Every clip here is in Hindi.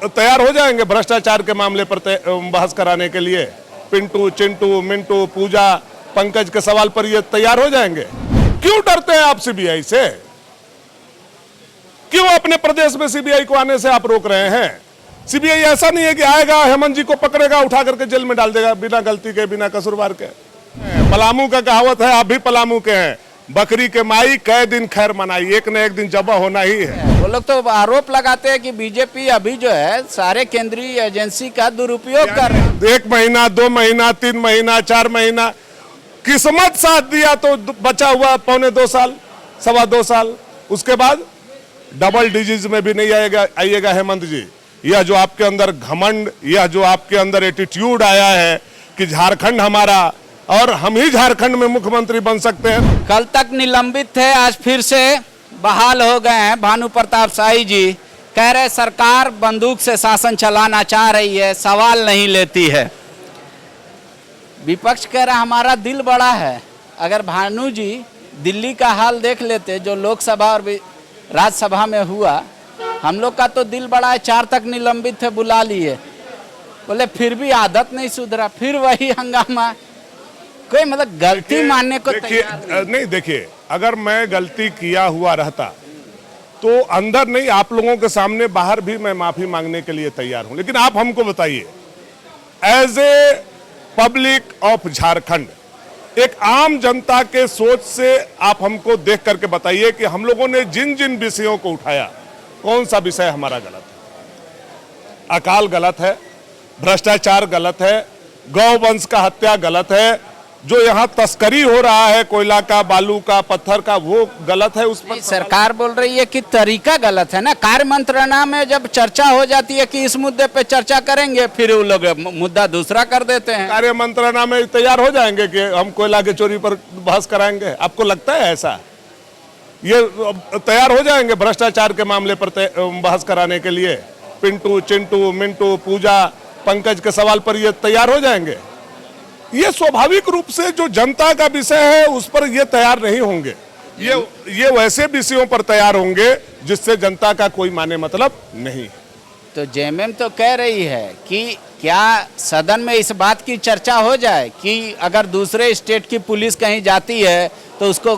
तैयार हो जाएंगे भ्रष्टाचार के मामले पर बहस कराने के लिए? पिंटू, चिंटू, मिंटू, पूजा, पंकज के सवाल पर ये तैयार हो जाएंगे? क्यों डरते हैं आप सीबीआई से? क्यों अपने प्रदेश में सीबीआई को आने से आप रोक रहे हैं? सीबीआई ऐसा नहीं है कि आएगा, हेमंत जी को पकड़ेगा, उठा करके जेल में डाल देगा बिना गलती के, बिना कसूरवार के। पलामू का कहावत है, आप भी पलामू के हैं, बकरी के माई कै दिन खैर मनाई, एक न एक दिन जबा होना ही है। वो लोग तो आरोप लगाते हैं कि बीजेपी अभी जो है सारे केंद्रीय एजेंसी का दुरुपयोग कर रहे हैं। 1 महीना, 2 महीना, 3 महीना, 4 महीना, किस्मत साथ दिया तो बचा हुआ 1.25 साल, 2.25 साल, उसके बाद डबल डिजिट में भी नहीं आइएगा हेमंत जी। यह जो आपके अंदर घमंड, यह जो आपके अंदर एटीट्यूड आया है कि झारखंड हमारा और हम ही झारखंड में मुख्यमंत्री बन सकते हैं। कल तक निलंबित थे, आज फिर से बहाल हो गए हैं। भानु प्रताप शाही जी कह रहे सरकार बंदूक से शासन चलाना चाह रही है, सवाल नहीं लेती है। विपक्ष कह रहा हमारा दिल बड़ा है। अगर भानु जी दिल्ली का हाल देख लेते जो लोकसभा और राज्यसभा में हुआ, हम लोग का तो दिल बड़ा है, 4 तक निलंबित थे, बुला लिए, बोले फिर भी आदत नहीं सुधरा, फिर वही हंगामा। कोई मतलब गलती मानने को तैयार नहीं। देखिए, अगर मैं गलती किया हुआ रहता तो अंदर नहीं, आप लोगों के सामने बाहर भी मैं माफी मांगने के लिए तैयार हूं। लेकिन आप हमको बताइए, as a public of Jharkhand, एक आम जनता के सोच से आप हमको देख करके बताइए कि हम लोगों ने जिन जिन विषयों को उठाया, कौन सा विषय हमारा गलत है? अकाल गलत है, भ्रष्टाचार गलत है, गौवंश का हत्या गलत है, जो यहाँ तस्करी हो रहा है कोयला का, बालू का, पत्थर का, वो गलत है। उस पर सरकार बोल रही है कि तरीका गलत है ना। कार्य मंत्रणा में जब चर्चा हो जाती है कि इस मुद्दे पे चर्चा करेंगे, फिर वो लोग मुद्दा दूसरा कर देते हैं। कार्य मंत्रणा में तैयार हो जाएंगे कि हम कोयला के चोरी पर बहस कराएंगे? आपको लगता है ऐसा? ये तैयार हो जाएंगे भ्रष्टाचार के मामले पर बहस कराने के लिए? पिंटू, चिंटू, मिंटू, पूजा, पंकज के सवाल पर ये तैयार हो जाएंगे? ये स्वाभाविक रूप से जो जनता का विषय है उस पर ये तैयार नहीं होंगे। ये वैसे विषयों पर तैयार होंगे जिससे जनता का कोई माने मतलब नहीं। तो जेएमएम तो कह रही है कि क्या सदन में इस बात की चर्चा हो जाए कि अगर दूसरे स्टेट की पुलिस कहीं जाती है तो उसको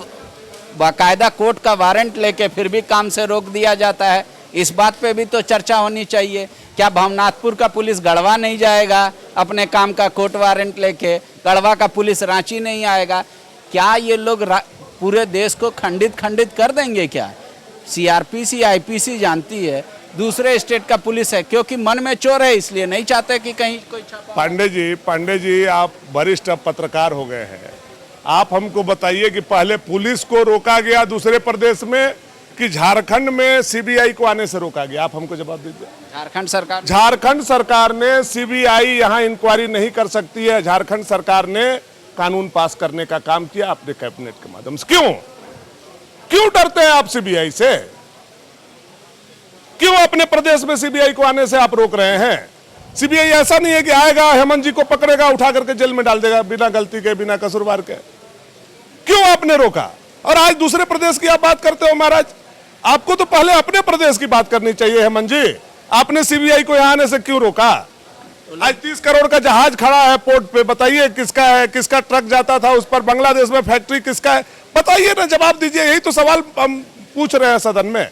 बाकायदा कोर्ट का वारंट लेके फिर भी काम से रोक दिया जाता है। इस बात पे भी तो चर्चा होनी चाहिए। क्या भवनाथपुर का पुलिस गढ़वा नहीं जाएगा अपने काम का कोर्ट वारंट लेके? गढ़वा का पुलिस रांची नहीं आएगा? क्या ये लोग पूरे देश को खंडित कर देंगे क्या? सीआरपीसी, आईपीसी जानती है दूसरे स्टेट का पुलिस है, क्योंकि मन में चोर है इसलिए नहीं चाहते कि कहीं कोई छापा। पांडे जी, आप वरिष्ठ पत्रकार हो गए हैं, आप हमको बताइए कि पहले पुलिस को रोका गया दूसरे प्रदेश में कि झारखंड में सीबीआई को आने से रोका गया? आप हमको जवाब दीजिए। झारखंड सरकार ने सीबीआई यहाँ इंक्वायरी नहीं कर सकती है। झारखंड सरकार ने कानून पास करने का काम किया अपने कैबिनेट के माध्यम से। क्यों डरते हैं आप सीबीआई से? क्यों अपने प्रदेश में सीबीआई को आने से आप रोक रहे हैं? सीबीआई ऐसा नहीं है कि आएगा, हेमंत जी को पकड़ेगा, उठा करके जेल में डाल देगा बिना गलती के, बिना कसूरवार के। क्यों आपने रोका? और आज दूसरे प्रदेश की आप बात करते हो महाराज। आपको तो पहले अपने प्रदेश की बात करनी चाहिए हेमंत जी। आपने सीबीआई को यहाँ आने से क्यों रोका? आज 30 करोड़ का जहाज खड़ा है पोर्ट पे, बताइए किसका है? किसका ट्रक जाता था उस पर? बांग्लादेश में फैक्ट्री किसका है? बताइए ना, जवाब दीजिए। यही तो सवाल हम पूछ रहे हैं सदन में,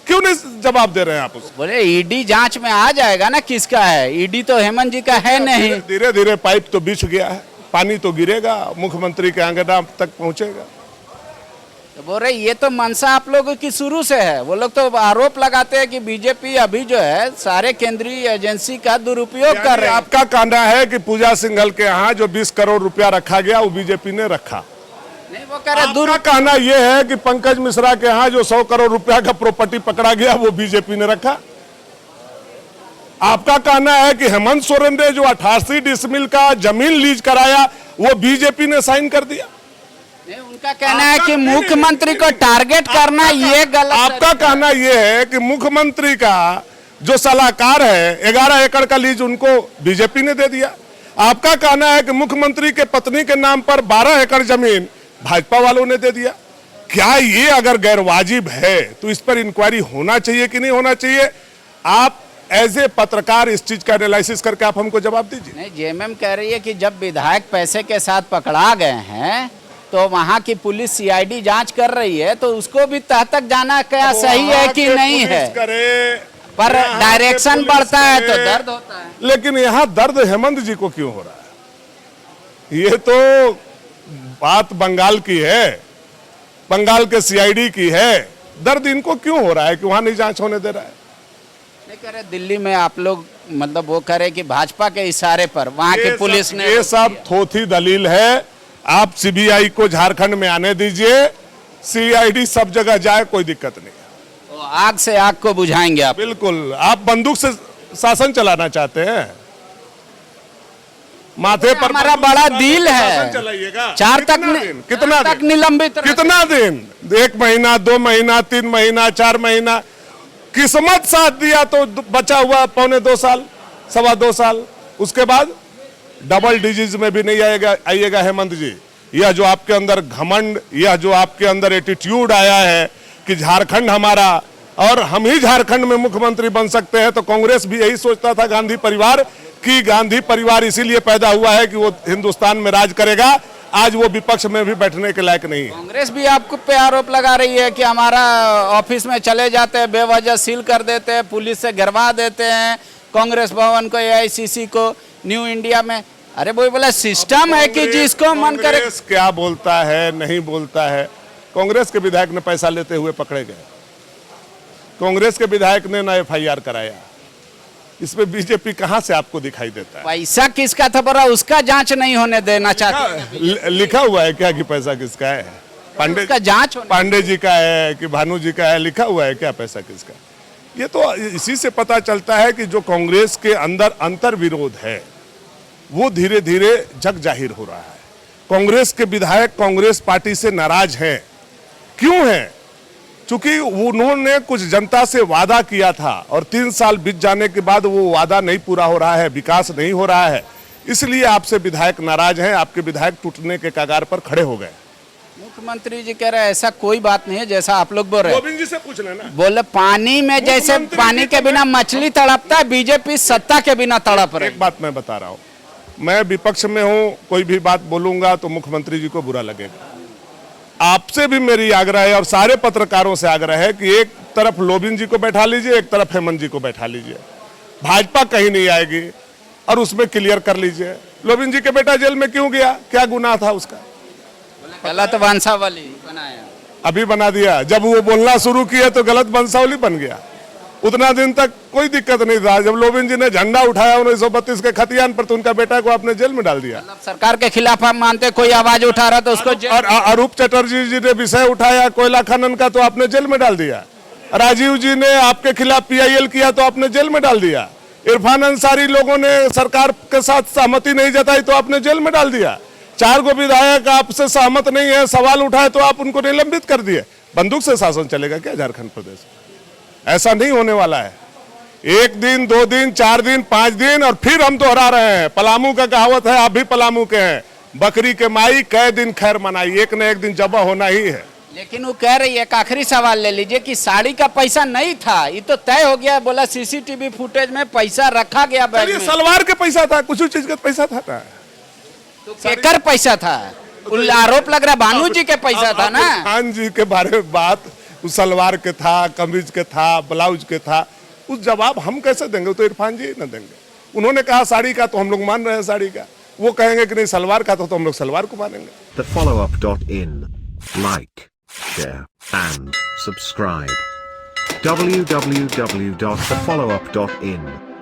क्यों नहीं जवाब दे रहे हैं आप? बोले ईडी जांच में आ जाएगा ना किसका है। ईडी तो हेमंत जी का है नहीं। धीरे धीरे पाइप तो बिछ गया है, पानी तो गिरेगा, मुख्यमंत्री के आंगन तक पहुंचेगा। तो बोल रहे ये तो मंशा आप लोगों की शुरू से है। वो लोग तो आरोप लगाते हैं कि बीजेपी अभी जो है सारे केंद्रीय एजेंसी का दुरुपयोग कर रहे हैं। आपका कहना है कि पूजा सिंघल के यहाँ जो 20 करोड़ रुपया रखा गया वो बीजेपी ने रखा? नहीं, वो कह रहे दूसरा कहना यह है कि पंकज मिश्रा के यहाँ जो 100 करोड़ रुपया का प्रॉपर्टी पकड़ा गया वो बीजेपी ने रखा। आपका कहना है कि हेमंत सोरेन ने जो 88 डिसमिल का जमीन लीज कराया वो बीजेपी ने साइन कर दिया। नहीं, उनका कहना है कि मुख्यमंत्री को टारगेट करना ये गलत। आपका कहना यह है कि मुख्यमंत्री का जो सलाहकार है 11 एकड़ का लीज उनको बीजेपी ने दे दिया। आपका कहना है कि मुख्यमंत्री के पत्नी के नाम पर 12 एकड़ जमीन भाजपा वालों ने दे दिया। क्या ये अगर गैरवाजिब है तो इस पर इंक्वायरी होना चाहिए कि नहीं होना चाहिए? आप एज ए पत्रकार इस चीज का एनालिसिस करके आप हमको जवाब दीजिए। नहीं, जेएमएम कह रही है कि जब विधायक पैसे के साथ पकड़ा गए हैं तो वहां की पुलिस सीआईडी जांच कर रही है, तो उसको भी तह तक जाना क्या सही है कि नहीं है, पर डायरेक्शन बढ़ता है तो दर्द होता है। लेकिन यहाँ दर्द हेमंत जी को क्यों हो रहा है? ये तो बात बंगाल की है, बंगाल के सीआईडी की है। दर्द इनको क्यों हो रहा है कि वहां नहीं जांच होने दे रहा है? नहीं कह रहे दिल्ली में आप लोग, मतलब वो कह रहे कि भाजपा के इशारे पर वहां की पुलिस ने ये सब थोथी दलील है। आप सीबीआई को झारखंड में आने दीजिए, सीआईडी सब जगह जाए, कोई दिक्कत नहीं। तो आग से आग को बुझाएंगे आप? बिल्कुल। आप बंदूक से शासन चलाना चाहते हैं? माथे पर हमारा बड़ा दिल है, चलाइएगा। चार तक निलंबित, कितना दिन? 1 महीना, 2 महीना, 3 महीना, 4 महीना। किस्मत साथ दिया तो बचा हुआ 1.25 साल, 2.25 साल। उसके बाद डबल डिजीज में भी नहीं आइएगा हेमंत जी। यह जो आपके अंदर घमंड, यह जो आपके अंदर एटीट्यूड आया है कि झारखंड हमारा और हम ही झारखंड में मुख्यमंत्री बन सकते हैं, तो कांग्रेस भी यही सोचता था, गांधी परिवार कि गांधी परिवार इसीलिए पैदा हुआ है कि वो हिंदुस्तान में राज करेगा। आज वो विपक्ष में भी बैठने के लायक नहीं है। कांग्रेस भी आपको पे आरोप लगा रही है कि हमारा ऑफिस में चले जाते हैं, बेवजह सील कर देते हैं, पुलिस से गिरवा देते हैं कांग्रेस भवन को, एआईसीसी को, न्यू इंडिया में। अरे वो बोला सिस्टम है कि जिसको मन करे। कांग्रेस क्या बोलता है नहीं बोलता है? कांग्रेस के विधायक ने पैसा लेते हुए पकड़े गए, कांग्रेस के विधायक ने ना एफआईआर कराया। इसमें बीजेपी कहां से आपको दिखाई देता है? पैसा किसका था बड़ा, उसका जांच नहीं होने देना चाहते। लिखा हुआ है क्या कि पैसा किसका है? पांडे का जांच पांडे जी का है कि भानु जी का है? लिखा हुआ है क्या पैसा किसका? ये तो इसी से पता चलता है कि जो कांग्रेस के अंदर अंतर विरोध है वो धीरे धीरे जग जाहिर हो रहा है। कांग्रेस के विधायक कांग्रेस पार्टी से नाराज हैं। क्यों हैं? चूंकि उन्होंने कुछ जनता से वादा किया था और 3 साल बीत जाने के बाद वो वादा नहीं पूरा हो रहा है, विकास नहीं हो रहा है, इसलिए आपसे विधायक नाराज हैं। आपके विधायक टूटने के कगार पर खड़े हो गए। मुख्यमंत्री जी कह रहे हैं ऐसा कोई बात नहीं है जैसा आप लोग बोल रहे हैं। गोविंद जी से पूछ लेना। बोले पानी में जैसे पानी के बिना मछली तड़पता है, बीजेपी सत्ता के बिना तड़प रही। एक बात मैं बता रहा हूँ, मैं विपक्ष में हूँ, कोई भी बात बोलूंगा तो मुख्यमंत्री जी को बुरा लगेगा। आपसे भी मेरी आग्रह है और सारे पत्रकारों से आग्रह है कि एक तरफ लोबिन जी को बैठा लीजिए, एक तरफ हेमंत जी को बैठा लीजिए। भाजपा कहीं नहीं आएगी और उसमें क्लियर कर लीजिए लोबिन जी के बेटा जेल में क्यों गया, क्या गुनाह था उसका? गलत वंशावली बनाया, अभी बना दिया। जब वो बोलना शुरू किया तो गलत वंशावली बन गया। उतना दिन तक कोई दिक्कत नहीं था। जब लोबिन जी ने झंडा उठाया 1932 के खतियान पर तो उनका बेटा को आपने जेल में डाल दिया। मतलब सरकार के खिलाफ आप मानते, कोई आवाज उठा रहा तो उसको और अरूप चटर्जी जी ने विषय उठाया कोयला खनन का तो आपने जेल में डाल दिया। राजीव जी ने आपके खिलाफ पीआईएल किया तो आपने जेल में डाल दिया। इरफान अंसारी लोगों ने सरकार के साथ सहमति नहीं जताई तो आपने जेल में डाल दिया। 4 गो विधायक आपसे सहमत नहीं है, सवाल उठाए तो आप उनको निलंबित कर दिए। बंदूक से शासन चलेगा क्या झारखंड प्रदेश? ऐसा नहीं होने वाला है। 1 दिन, 2 दिन, 4 दिन, 5 दिन और फिर हम दोहरा रहे हैं। पलामू का कहावत है, आप भी पलामू के हैं, बकरी के माई कै दिन खैर मनाई, एक न एक दिन जबा होना ही है। लेकिन वो कह रही है, एक आखिरी सवाल ले लीजिए कि साड़ी का पैसा नहीं था, ये तो तय हो गया। बोला सीसीटीवी फुटेज में पैसा रखा गया बैग में। सलवार के पैसा था, कुछ चीज का पैसा था ना? तो केकर पैसा था? आरोप लग रहा भानु जी के पैसा था ना। खान जी के बारे में बात, उस सलवार के था, कमीज के था, ब्लाउज के था, उस जवाब हम कैसे देंगे? तो इरफान जी न देंगे। उन्होंने कहा साड़ी का तो हम लोग मान रहे हैं साड़ी का, वो कहेंगे कि नहीं सलवार का तो हम लोग सलवार को मानेंगे। TheFollowUp.in. Like, share, and subscribe. www.thefollowup.in